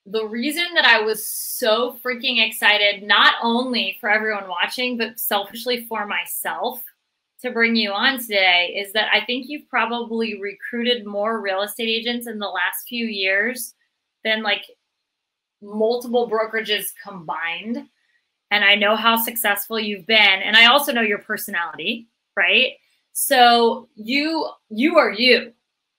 the reason that I was so freaking excited, not only for everyone watching, but selfishly for myself to bring you on today, is that I think you've probably recruited more real estate agents in the last few years than like multiple brokerages combined. And I know how successful you've been. And I also know your personality, right? So you are you.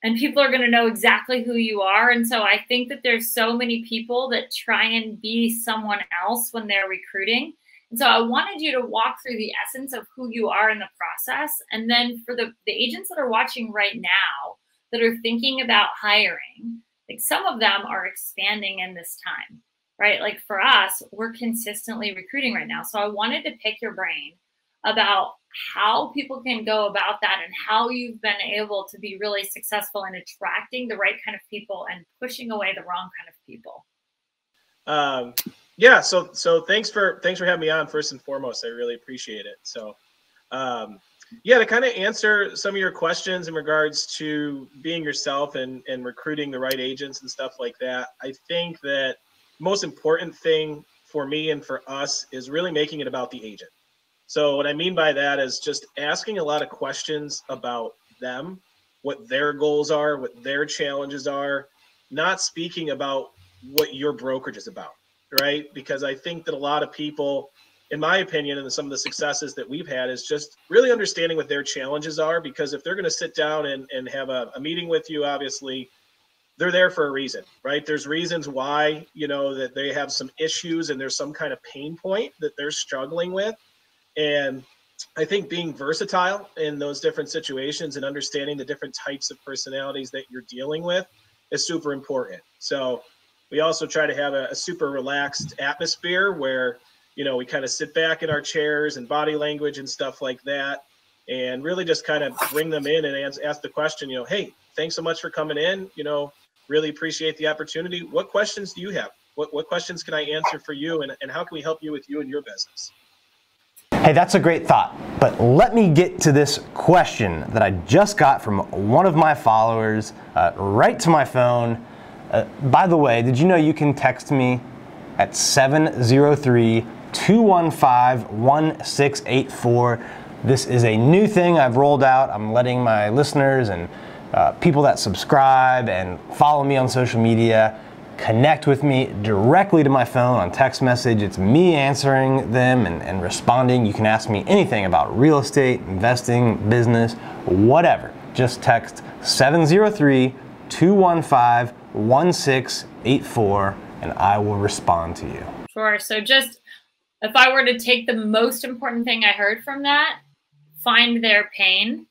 And people are going to know exactly who you are. And so I think that there's so many people that try and be someone else when they're recruiting. And so I wanted you to walk through the essence of who you are in the process. And then for the agents that are watching right now that are thinking about hiring, like some of them are expanding in this time, right? Like for us, we're consistently recruiting right now. So I wanted to pick your brain about how people can go about that and how you've been able to be really successful in attracting the right kind of people and pushing away the wrong kind of people. Yeah. So thanks for having me on first and foremost. I really appreciate it. So, yeah, to kind of answer some of your questions in regards to being yourself and recruiting the right agents and stuff like that, I think that the most important thing for me and for us is really making it about the agent. So what I mean by that is just asking a lot of questions about them, what their goals are, what their challenges are, not speaking about what your brokerage is about, right? Because I think that a lot of people, in my opinion, and some of the successes that we've had is just really understanding what their challenges are, because if they're going to sit down and have a meeting with you, obviously they're there for a reason, right? There's reasons why, that they have some issues and there's some kind of pain point that they're struggling with. And I think being versatile in those different situations and understanding the different types of personalities that you're dealing with is super important. So we also try to have a super relaxed atmosphere where, we kind of sit back in our chairs and body language and stuff like that, and really just kind of bring them in and ask the question, hey, thanks so much for coming in. Really appreciate the opportunity. What questions do you have? What questions can I answer for you? And how can we help you with you and your business? Hey, that's a great thought, but let me get to this question that I just got from one of my followers right to my phone. By the way, did you know you can text me at 703-215-1684? This is a new thing I've rolled out. I'm letting my listeners and people that subscribe and follow me on social media connect with me directly to my phone on text message. It's me answering them and responding. You can ask me anything about real estate, investing, business, whatever. Just text 703-215-1684 and I will respond to you. Sure. So just if I were to take the most important thing I heard from that, find their pain.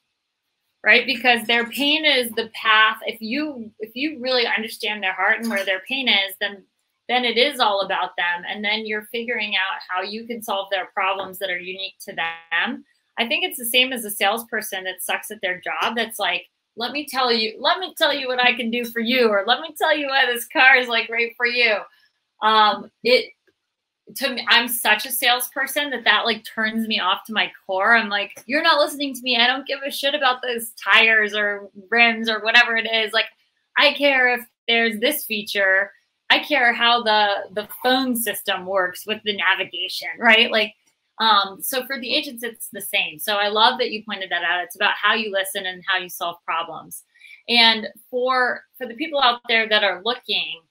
Right? Because their pain is the path. If you really understand their heart and where their pain is, then it is all about them. And then you're figuring out how you can solve their problems that are unique to them. I think it's the same as a salesperson that sucks at their job. That's like, let me tell you what I can do for you, or let me tell you why this car is like right for you. To me, I'm such a salesperson that like turns me off to my core. I'm like, you're not listening to me. I don't give a shit about those tires or rims or whatever it is. Like, I care if there's this feature. I care how the phone system works with the navigation, right? Like, so for the agents, it's the same. So I love that you pointed that out. It's about how you listen and how you solve problems. And for the people out there that are looking,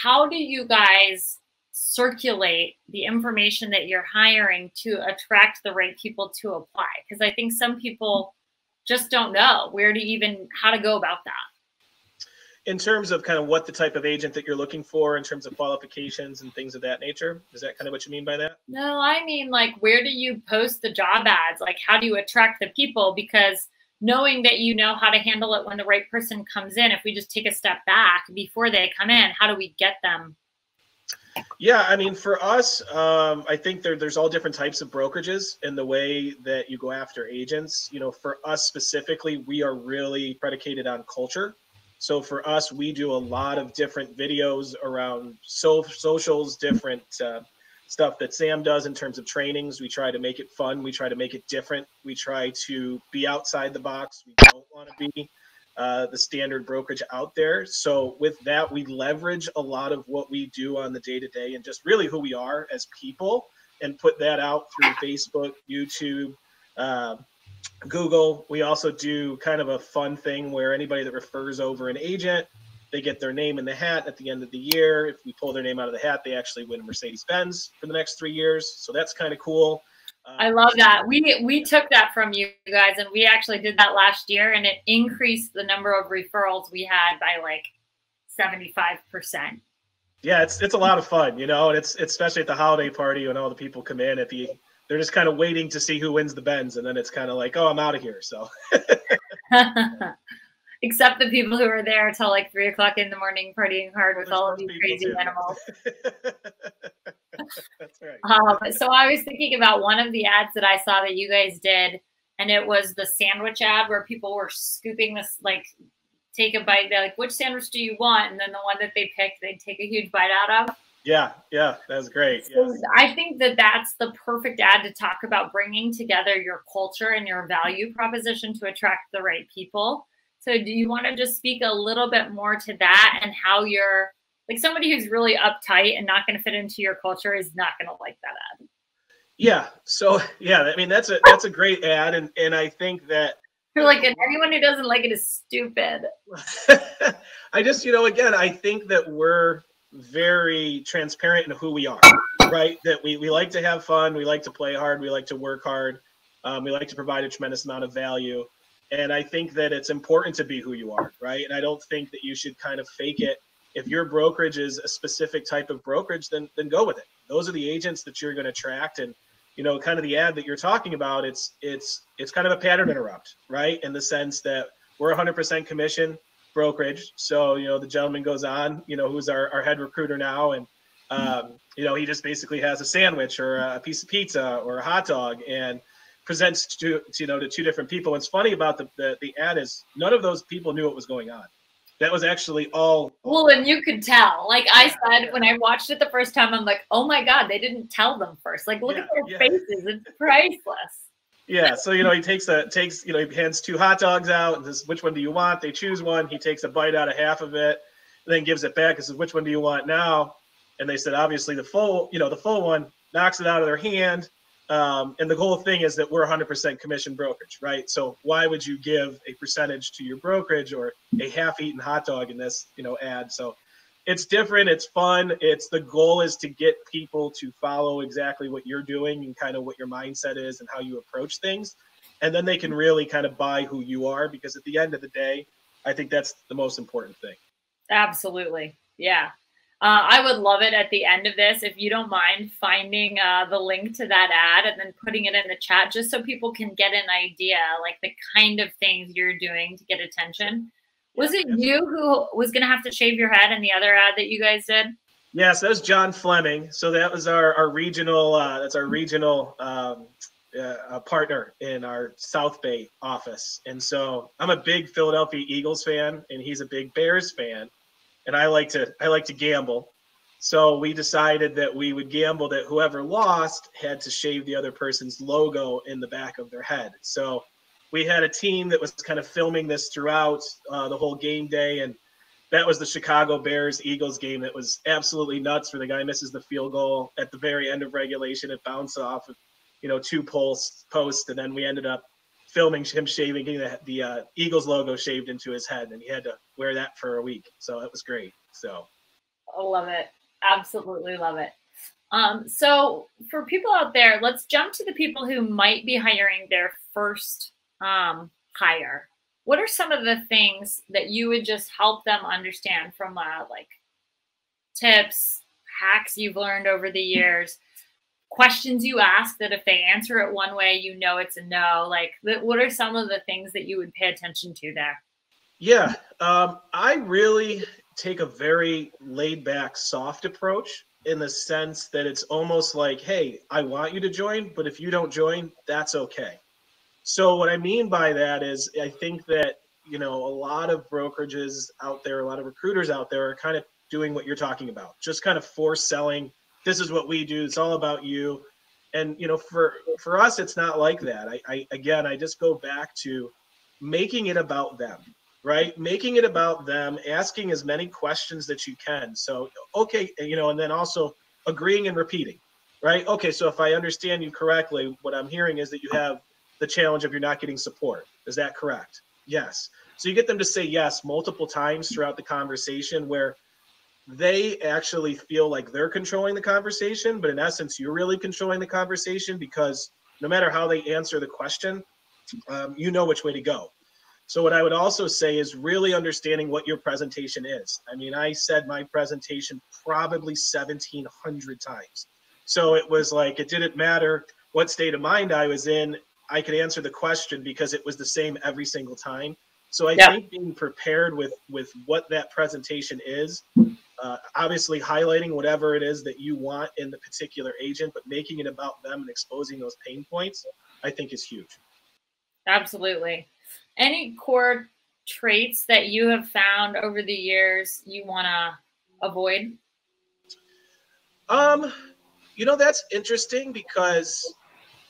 how do you guys circulate the information that you're hiring to attract the right people to apply? Because I think some people just don't know how to go about that. In terms of kind of what the type of agent that you're looking for in terms of qualifications and things of that nature, is that kind of what you mean by that? No, I mean, like, where do you post the job ads? Like, how do you attract the people? Because knowing that you know how to handle it when the right person comes in, if we just take a step back before they come in, how do we get them? Yeah, I mean, for us, I think there's all different types of brokerages in the way that you go after agents. For us specifically, we are really predicated on culture. So for us, we do a lot of different videos around socials, different stuff that Sam does in terms of trainings. We try to make it fun. We try to make it different. We try to be outside the box. We don't want to be the standard brokerage out there. So with that, we leverage a lot of what we do on the day-to-day and just really who we are as people, and put that out through Facebook, YouTube, Google. We also do kind of a fun thing where anybody that refers over an agent, they get their name in the hat at the end of the year. If we pull their name out of the hat, they actually win a Mercedes-Benz for the next 3 years. So that's kind of cool. I love that. We took that from you guys, and we actually did that last year, and it increased the number of referrals we had by like 75%. Yeah, it's a lot of fun, you know, and it's especially at the holiday party when all the people come in they're just kind of waiting to see who wins the Benz, and then it's kind of like, oh, I'm out of here. So except the people who are there till like 3 o'clock in the morning partying hard with all of these crazy animals. That's right. So I was thinking about one of the ads that I saw that you guys did, and it was the sandwich ad where people were scooping this, like, take a bite. They're like, which sandwich do you want? And then the one that they picked, they'd take a huge bite out of. Yeah, that was great. So yes. I think that that's the perfect ad to talk about bringing together your culture and your value proposition to attract the right people. So do you want to just speak a little bit more to that, and how you're, like, somebody who's really uptight and not going to fit into your culture is not going to like that ad? Yeah. So yeah, I mean, that's a great ad. And I think that you're like, and anyone who doesn't like it is stupid. I just, again, I think that we're very transparent in who we are, right? That we like to have fun. We like to play hard. We like to work hard. We like to provide a tremendous amount of value. And I think that it's important to be who you are, right? And I don't think that you should kind of fake it. If your brokerage is a specific type of brokerage, then go with it. Those are the agents that you're going to attract. And, kind of the ad that you're talking about, it's kind of a pattern interrupt, right? In the sense that we're 100% commission brokerage. So, the gentleman goes on, who's our head recruiter now. And, he just basically has a sandwich or a piece of pizza or a hot dog and presents to two different people. What's funny about the ad is none of those people knew what was going on. That was actually all. Well, and you could tell. Like I said, when I watched it the first time, I'm like, oh my God, they didn't tell them first. Like, look at their faces. It's priceless. Yeah. So, he he hands 2 hot dogs out and says, which one do you want? They choose one. He takes a bite out of half of it, and then gives it back and says, which one do you want now? And they said, obviously the full one, knocks it out of their hand. And the whole thing is that we're 100% commission brokerage, right? So why would you give a percentage to your brokerage or a half-eaten hot dog in this, ad? So it's different. It's fun. The goal is to get people to follow exactly what you're doing and kind of what your mindset is and how you approach things. And then they can really kind of buy who you are, because at the end of the day, I think that's the most important thing. Absolutely. Yeah. I would love it at the end of this, if you don't mind finding the link to that ad and then putting it in the chat, just so people can get an idea, like the kind of things you're doing to get attention. Was it you who was going to have to shave your head in the other ad that you guys did? Yes, that was John Fleming. So that was our regional, that's our regional partner in our South Bay office. And so I'm a big Philadelphia Eagles fan, and he's a big Bears fan. And I like to gamble. So we decided that we would gamble that whoever lost had to shave the other person's logo in the back of their head. So we had a team that was kind of filming this throughout the whole game day. And that was the Chicago Bears-Eagles game. That was absolutely nuts, where the guy misses the field goal at the very end of regulation. It bounced off of, 2 posts, and then we ended up filming him shaving, getting the Eagles logo shaved into his head, and he had to wear that for a week. So it was great. So I love it. Absolutely love it. So for people out there, let's jump to the people who might be hiring their first hire. What are some of the things that you would just help them understand from like tips, hacks you've learned over the years, questions you ask that if they answer it one way, it's a no? Like, what are some of the things that you would pay attention to there? Yeah, I really take a very laid back, soft approach, in the sense that it's almost like, hey, I want you to join, but if you don't join, that's okay. So what I mean by that is, I think that, a lot of brokerages out there, a lot of recruiters out there are kind of doing what you're talking about, just kind of force selling. This is what we do. It's all about you. And, for us, it's not like that. I just go back to making it about them, right? Making it about them, asking as many questions that you can. So, okay, and then also agreeing and repeating, right? Okay, so if I understand you correctly, what I'm hearing is that you have the challenge of you're not getting support. Is that correct? Yes. So you get them to say yes multiple times throughout the conversation, where they actually feel like they're controlling the conversation, but in essence, you're really controlling the conversation, because no matter how they answer the question, you know which way to go. So what I would also say is really understanding what your presentation is. I mean, I said my presentation probably 1,700 times. So it was like, it didn't matter what state of mind I was in, I could answer the question because it was the same every single time. So I think being prepared with what that presentation is, obviously highlighting whatever it is that you want in the particular agent, but making it about them and exposing those pain points, I think is huge. Absolutely. Any core traits that you have found over the years you want to avoid? That's interesting, because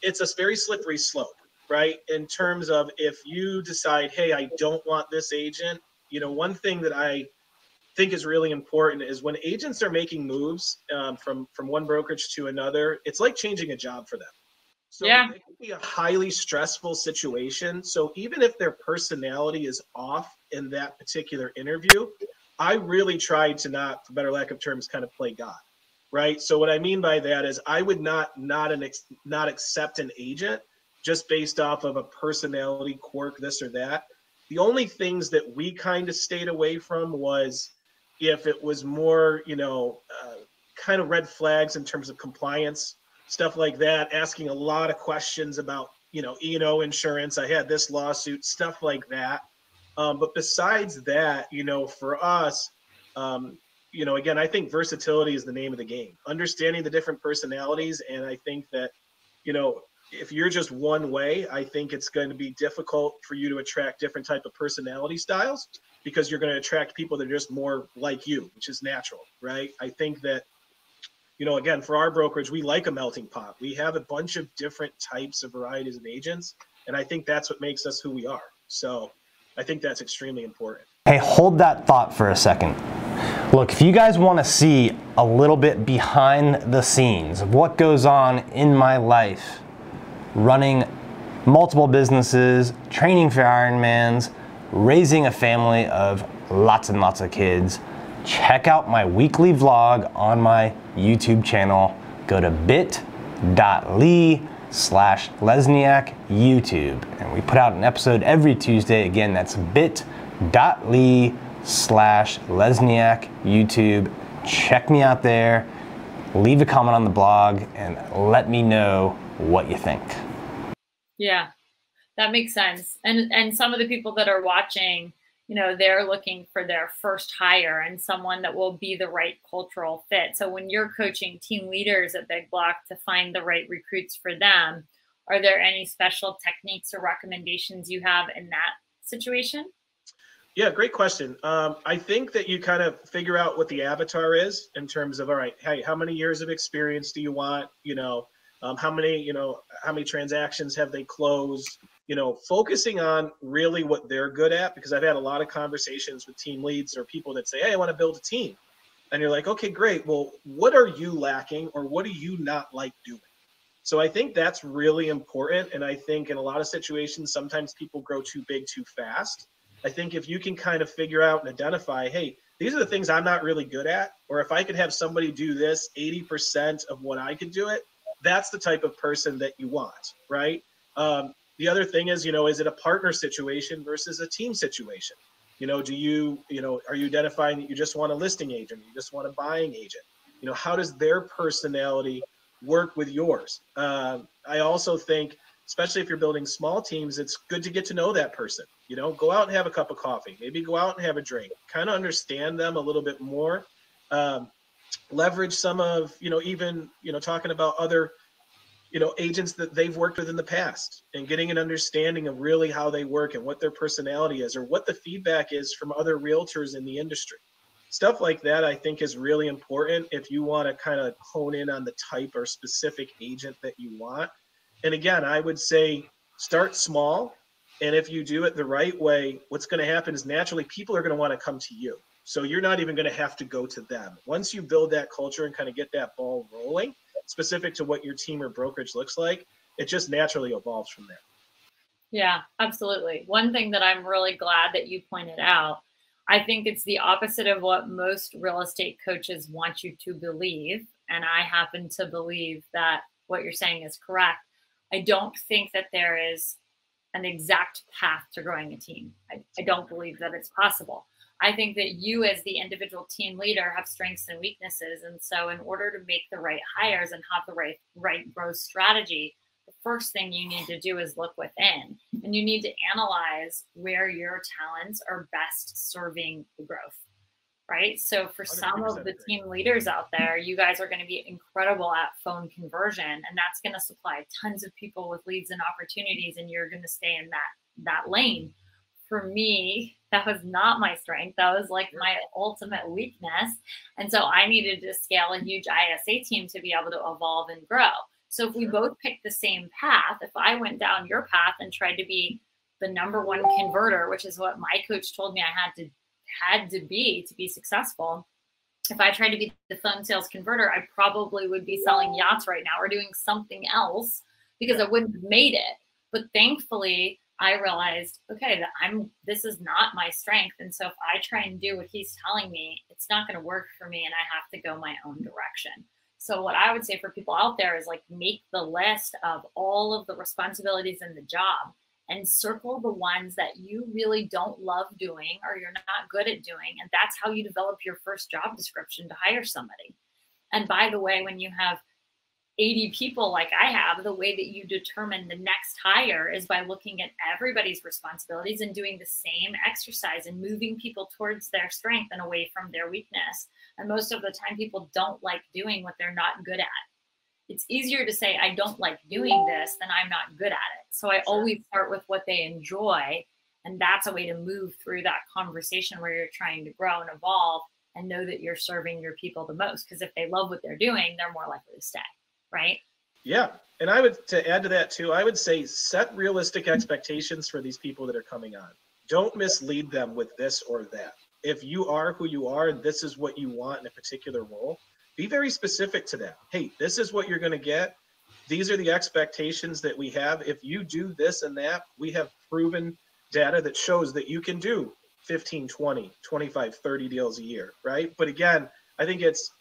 it's a very slippery slope, right? In terms of, if you decide, hey, I don't want this agent, one thing that I think is really important is when agents are making moves from one brokerage to another, it's like changing a job for them. So it can be a highly stressful situation. So even if their personality is off in that particular interview, I really tried to not, for better lack of terms, kind of play God, right? So what I mean by that is I would not accept an agent just based off of a personality quirk, this or that. The only things that we kind of stayed away from was if it was more, kind of red flags in terms of compliance, stuff like that, asking a lot of questions about, E&O insurance. I had this lawsuit, stuff like that. But besides that, for us, again, I think versatility is the name of the game. Understanding the different personalities. And I think that, if you're just one way, I think it's going to be difficult for you to attract different type of personality styles, because you're going to attract people that are just more like you, which is natural, right? I think that, again, for our brokerage, we like a melting pot. We have a bunch of different types of varieties of agents, and I think that's what makes us who we are. So I think that's extremely important. Hey, hold that thought for a second. Look, if you guys want to see a little bit behind the scenes of what goes on in my life, running multiple businesses, training for Ironmans, raising a family of lots and lots of kids, check out my weekly vlog on my YouTube channel. Go to bit.ly/Lesniak YouTube. And we put out an episode every Tuesday. Again, that's bit.ly/Lesniak YouTube. Check me out there. Leave a comment on the blog and let me know what you think. Yeah, that makes sense. And some of the people that are watching, they're looking for their first hire and someone that will be the right cultural fit. So when you're coaching team leaders at Big Block to find the right recruits for them, are there any special techniques or recommendations you have in that situation? Yeah, great question. I think that you kind of figure out what the avatar is in terms of, all right, hey, how many years of experience do you want? How many transactions have they closed? Focusing on really what they're good at, because I've had a lot of conversations with team leads or people that say, hey, I want to build a team. And you're like, okay, great. Well, what are you lacking, or what do you not like doing? So I think that's really important. And I think in a lot of situations, sometimes people grow too big too fast. I think if you can kind of figure out and identify, hey, these are the things I'm not really good at, or if I could have somebody do this 80% of what I could do it, that's the type of person that you want, right? The other thing is, is it a partner situation versus a team situation? Are you identifying that you just want a listing agent, you just want a buying agent? How does their personality work with yours? I also think, especially if you're building small teams, it's good to get to know that person. Go out and have a cup of coffee, maybe go out and have a drink, kind of understand them a little bit more. Leverage some of, even, talking about other, agents that they've worked with in the past, and getting an understanding of really how they work and what their personality is, or what the feedback is from other realtors in the industry. Stuff like that, I think, is really important if you want to kind of hone in on the type or specific agent that you want. And again, I would say start small, And if you do it the right way, what's going to happen is naturally people are going to want to come to you. So you're not even going to have to go to them. Once you build that culture and kind of get that ball rolling, specific to what your team or brokerage looks like, it just naturally evolves from there. Yeah, absolutely. One thing that I'm really glad that you pointed out, I think it's the opposite of what most real estate coaches want you to believe. And I happen to believe that what you're saying is correct. I don't think that there is an exact path to growing a team. I don't believe that it's possible. I think that you as the individual team leader have strengths and weaknesses. And so in order to make the right hires and have the right growth strategy, the first thing you need to do is look within, and you need to analyze where your talents are best serving the growth, right? So for some of the team leaders out there, you guys are going to be incredible at phone conversion, and that's going to supply tons of people with leads and opportunities, and you're going to stay in that lane. For me, that was not my strength. That was like my ultimate weakness. And so I needed to scale a huge ISA team to be able to evolve and grow. So if we both picked the same path, if I went down your path and tried to be the #1 converter, which is what my coach told me I had to be successful. If I tried to be the phone sales converter, I probably would be selling yachts right now or doing something else because I wouldn't have made it. But thankfully, I realized, okay, that this is not my strength. And so if I try and do what he's telling me, it's not going to work for me and I have to go my own direction. So what I would say for people out there is like, make the list of all of the responsibilities in the job and circle the ones that you really don't love doing or you're not good at doing. And that's how you develop your first job description to hire somebody. And by the way, when you have 80 people like I have, the way that you determine the next hire is by looking at everybody's responsibilities and doing the same exercise and moving people towards their strength and away from their weakness. And most of the time, people don't like doing what they're not good at. It's easier to say, I don't like doing this than I'm not good at it. So I always start with what they enjoy. And that's a way to move through that conversation where you're trying to grow and evolve and know that you're serving your people the most. Because if they love what they're doing, they're more likely to stay. Right? Yeah. And to add to that too, I would say set realistic expectations for these people that are coming on. Don't mislead them with this or that. If you are who you are and this is what you want in a particular role, be very specific to that. Hey, this is what you're going to get. These are the expectations that we have. If you do this and that, we have proven data that shows that you can do 15, 20, 25, 30 deals a year, right? But again, I think it's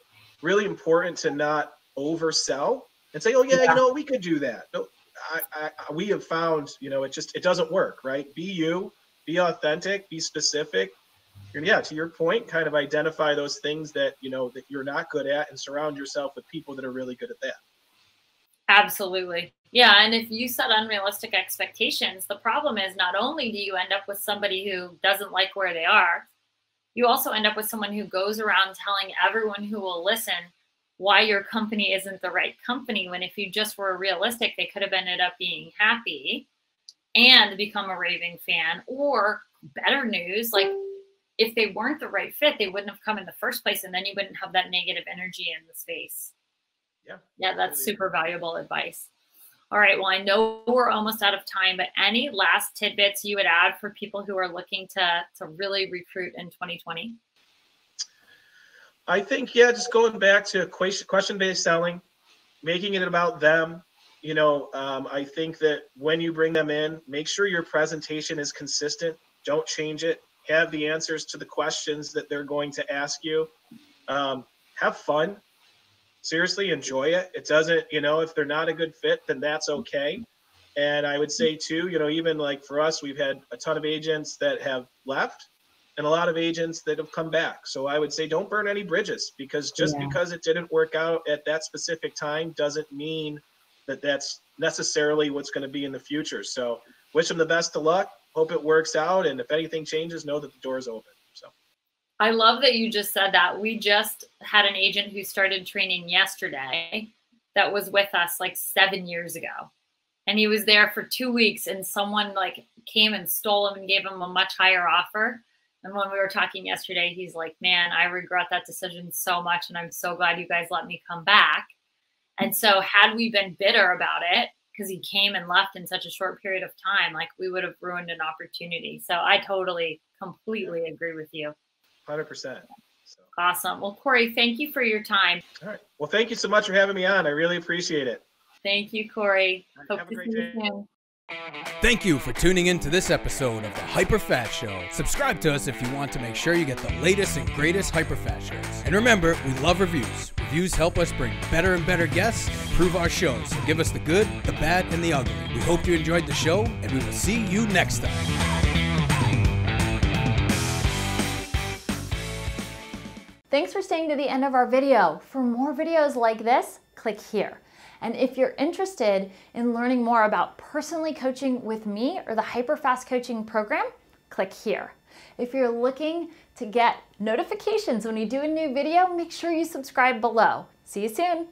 really important to not oversell and say, oh yeah, we could do that. No, we have found, it doesn't work, right? Be you, be authentic, be specific. And yeah, to your point, kind of identify those things that, that you're not good at and surround yourself with people that are really good at that. Absolutely. Yeah. And if you set unrealistic expectations, the problem is not only do you end up with somebody who doesn't like where they are, you also end up with someone who goes around telling everyone who will listen why your company isn't the right company, when if you just were realistic, they could have ended up being happy and become a raving fan. Or better news, like if they weren't the right fit, they wouldn't have come in the first place, and then you wouldn't have that negative energy in the space. Yeah, that's super valuable advice. All right, well, I know we're almost out of time, but any last tidbits you would add for people who are looking to really recruit in 2020? I think, just going back to question-based selling, making it about them. I think that when you bring them in, make sure your presentation is consistent. Don't change it. Have the answers to the questions that they're going to ask you. Have fun. Seriously, enjoy it. It doesn't, if they're not a good fit, then that's okay. And I would say too, even like for us, we've had a ton of agents that have left and a lot of agents that have come back. So I would say don't burn any bridges, because because it didn't work out at that specific time doesn't mean that that's necessarily what's going to be in the future. So wish them the best of luck. Hope it works out. And if anything changes, know that the door's open. So I love that you just said that. We just had an agent who started training yesterday that was with us like 7 years ago. And he was there for 2 weeks, and someone like came and stole him and gave him a much higher offer. And when we were talking yesterday, he's like, man, I regret that decision so much. And I'm so glad you guys let me come back. And so had we been bitter about it, because he came and left in such a short period of time, like we would have ruined an opportunity. So I totally, completely agree with you. 100%. So. Awesome. Well, Cory, thank you for your time. All right. Well, thank you so much for having me on. I really appreciate it. Thank you, Cory. Have a great day. Thank you for tuning in to this episode of the HyperFast Show. Subscribe to us if you want to make sure you get the latest and greatest HyperFast shows. And remember, we love reviews. Reviews help us bring better and better guests and improve our shows. So give us the good, the bad, and the ugly. We hope you enjoyed the show, and we will see you next time. Thanks for staying to the end of our video. For more videos like this, click here. And if you're interested in learning more about personally coaching with me or the HyperFast coaching program, click here. If you're looking to get notifications when we do a new video, make sure you subscribe below. See you soon.